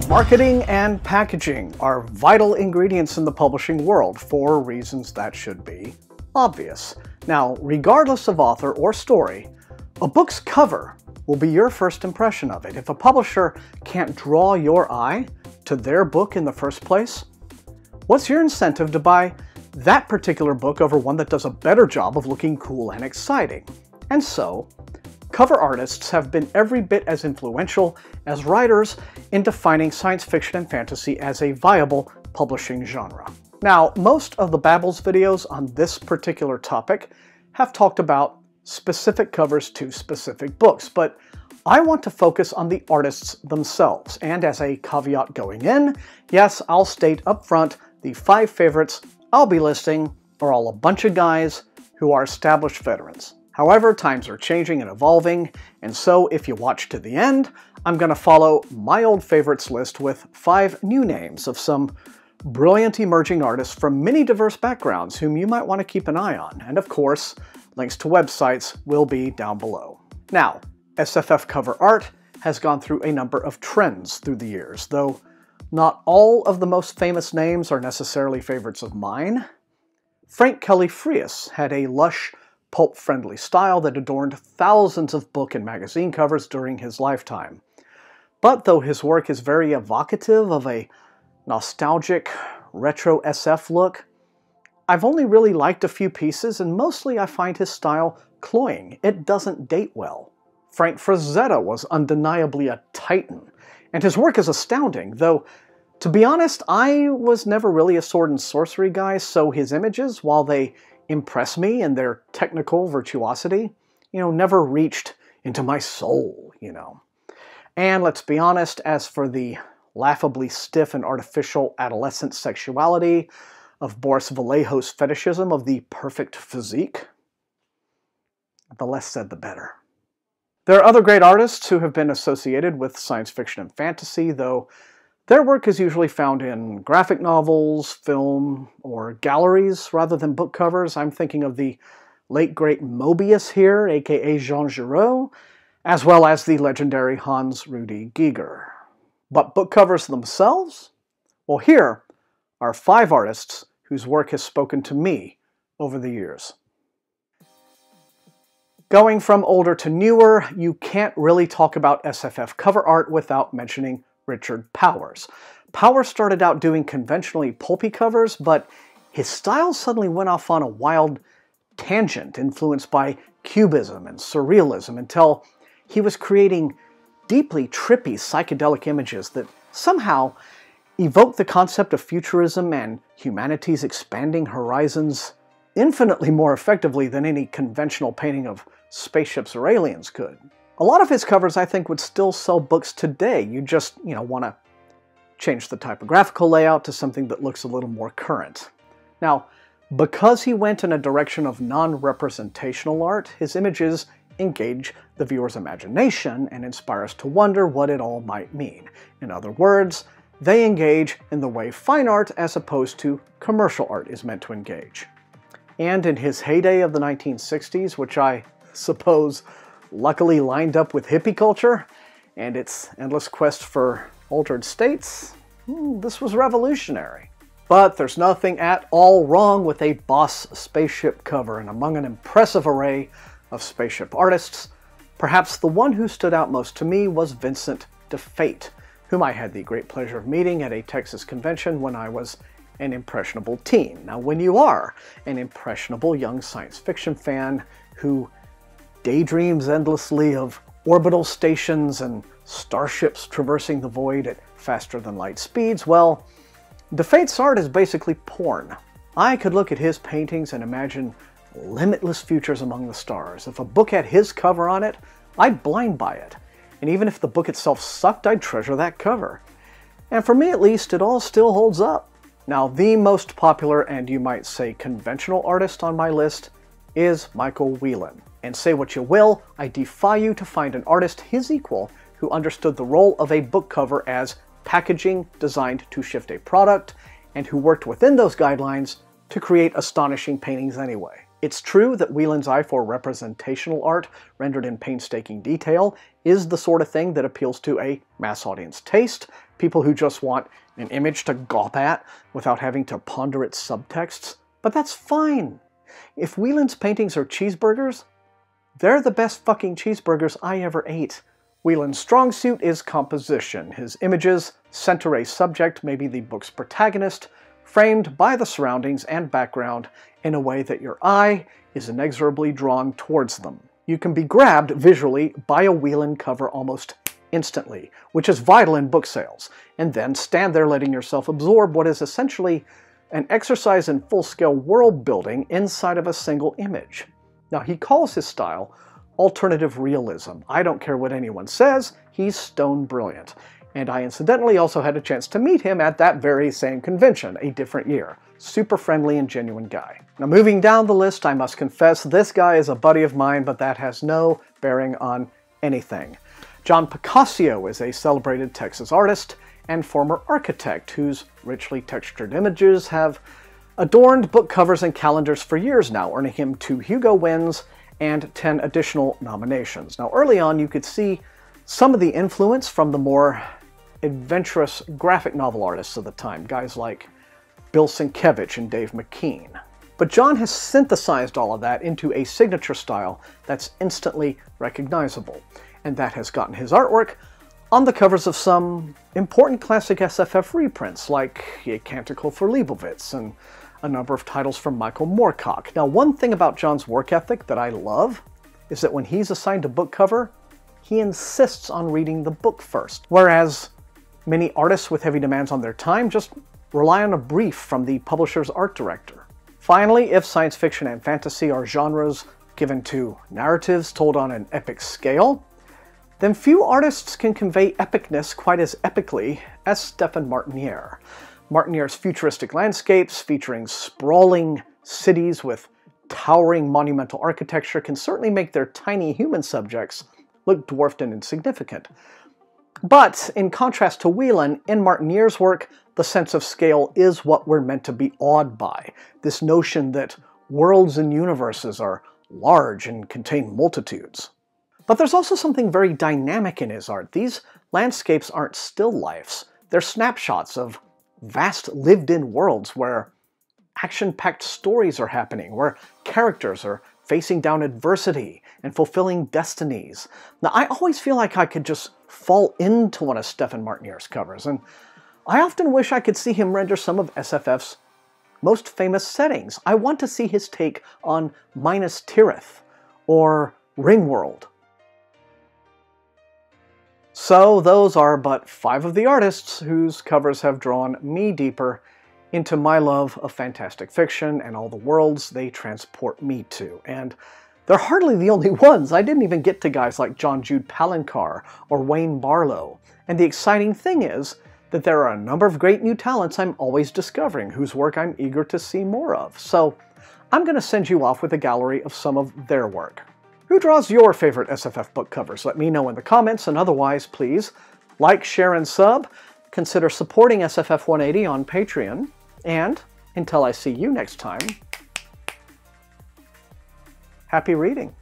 Marketing and packaging are vital ingredients in the publishing world for reasons that should be obvious. Now, regardless of author or story, a book's cover will be your first impression of it. If a publisher can't draw your eye to their book in the first place, what's your incentive to buy that particular book over one that does a better job of looking cool and exciting? And so, cover artists have been every bit as influential as writers in defining science fiction and fantasy as a viable publishing genre. Now, most of the Babbles videos on this particular topic have talked about specific covers to specific books, but I want to focus on the artists themselves. And as a caveat going in, yes, I'll state up front, the 5 favorites I'll be listing are all a bunch of guys who are established veterans. However, times are changing and evolving, and so if you watch to the end, I'm going to follow my old favorites list with 5 new names of some brilliant emerging artists from many diverse backgrounds whom you might want to keep an eye on. And of course, links to websites will be down below. Now, SFF cover art has gone through a number of trends through the years, though not all of the most famous names are necessarily favorites of mine. Frank Kelly Freas had a lush, pulp-friendly style that adorned thousands of book and magazine covers during his lifetime. But though his work is very evocative of a nostalgic, retro SF look, I've only really liked a few pieces, and mostly I find his style cloying. It doesn't date well. Frank Frazetta was undeniably a titan, and his work is astounding, though, to be honest, I was never really a sword and sorcery guy, so his images, while they impress me in their technical virtuosity, never reached into my soul, And let's be honest, as for the laughably stiff and artificial adolescent sexuality of Boris Vallejo's fetishism of the perfect physique, the less said the better. There are other great artists who have been associated with science fiction and fantasy, though their work is usually found in graphic novels, film, or galleries rather than book covers. I'm thinking of the late great Moebius here, aka Jean Giraud, as well as the legendary Hans Rudy Giger. But book covers themselves? Well, here are 5 artists whose work has spoken to me over the years. Going from older to newer, you can't really talk about SFF cover art without mentioning Richard Powers. Powers started out doing conventionally pulpy covers, but his style suddenly went off on a wild tangent influenced by cubism and surrealism until he was creating deeply trippy psychedelic images that somehow evoke the concept of futurism and humanity's expanding horizons infinitely more effectively than any conventional painting of spaceships or aliens could. A lot of his covers, I think, would still sell books today. You just, want to change the typographical layout to something that looks a little more current. Now, because he went in a direction of non-representational art, his images engage the viewer's imagination and inspire us to wonder what it all might mean. In other words, they engage in the way fine art as opposed to commercial art is meant to engage. And in his heyday of the 1960s, which I suppose luckily lined up with hippie culture and its endless quest for altered states, this was revolutionary. But there's nothing at all wrong with a boss spaceship cover, and among an impressive array of spaceship artists, perhaps the one who stood out most to me was Vincent DeFate, whom I had the great pleasure of meeting at a Texas convention when I was an impressionable teen. Now, when you are an impressionable young science fiction fan who daydreams endlessly of orbital stations and starships traversing the void at faster-than-light speeds, well, DeFate's art is basically porn. I could look at his paintings and imagine limitless futures among the stars. If a book had his cover on it, I'd blind buy it. And even if the book itself sucked, I'd treasure that cover. And for me at least, it all still holds up. Now, the most popular and you might say conventional artist on my list is Michael Whelan. And say what you will, I defy you to find an artist his equal who understood the role of a book cover as packaging designed to shift a product, and who worked within those guidelines to create astonishing paintings anyway. It's true that Wieland's eye for representational art, rendered in painstaking detail, is the sort of thing that appeals to a mass audience taste, people who just want an image to gawp at without having to ponder its subtexts. But that's fine. If Wieland's paintings are cheeseburgers, they're the best fucking cheeseburgers I ever ate. Wieland's strong suit is composition. His images center a subject, maybe the book's protagonist, framed by the surroundings and background in a way that your eye is inexorably drawn towards them. You can be grabbed visually by a Wieland cover almost instantly, which is vital in book sales, and then stand there letting yourself absorb what is essentially an exercise in full-scale world building inside of a single image. Now, he calls his style alternative realism. I don't care what anyone says, he's stone brilliant. And I incidentally also had a chance to meet him at that very same convention, a different year. Super friendly and genuine guy. Now, moving down the list, I must confess this guy is a buddy of mine, but that has no bearing on anything. John Picasso is a celebrated Texas artist and former architect whose richly textured images have adorned book covers and calendars for years now, earning him 2 Hugo wins and 10 additional nominations. Now, early on, you could see some of the influence from the more adventurous graphic novel artists of the time, guys like Bill Sienkiewicz and Dave McKean. But John has synthesized all of that into a signature style that's instantly recognizable, and that has gotten his artwork on the covers of some important classic SFF reprints, like A Canticle for Leibowitz and a number of titles from Michael Moorcock. Now, one thing about John's work ethic that I love is that when he's assigned a book cover, he insists on reading the book first, whereas many artists with heavy demands on their time just rely on a brief from the publisher's art director. Finally, if science fiction and fantasy are genres given to narratives told on an epic scale, then few artists can convey epicness quite as epically as Stéphane Martinière. Martinier's futuristic landscapes featuring sprawling cities with towering monumental architecture can certainly make their tiny human subjects look dwarfed and insignificant. But in contrast to Wieland, in Martinière's work, the sense of scale is what we're meant to be awed by. This notion that worlds and universes are large and contain multitudes. But there's also something very dynamic in his art. These landscapes aren't still lifes. They're snapshots of vast lived-in worlds where action-packed stories are happening, where characters are facing down adversity and fulfilling destinies. Now, I always feel like I could just fall into one of Stéphane Martinière's covers, and I often wish I could see him render some of SFF's most famous settings. I want to see his take on Minas Tirith or Ringworld. So those are but 5 of the artists whose covers have drawn me deeper into my love of fantastic fiction and all the worlds they transport me to. And they're hardly the only ones. I didn't even get to guys like John Jude Palencar or Wayne Barlow. And the exciting thing is that there are a number of great new talents I'm always discovering, whose work I'm eager to see more of. So I'm going to send you off with a gallery of some of their work. Who draws your favorite SFF book covers? Let me know in the comments, and otherwise, please like, share, and sub. Consider supporting SFF180 on Patreon. And until I see you next time, happy reading.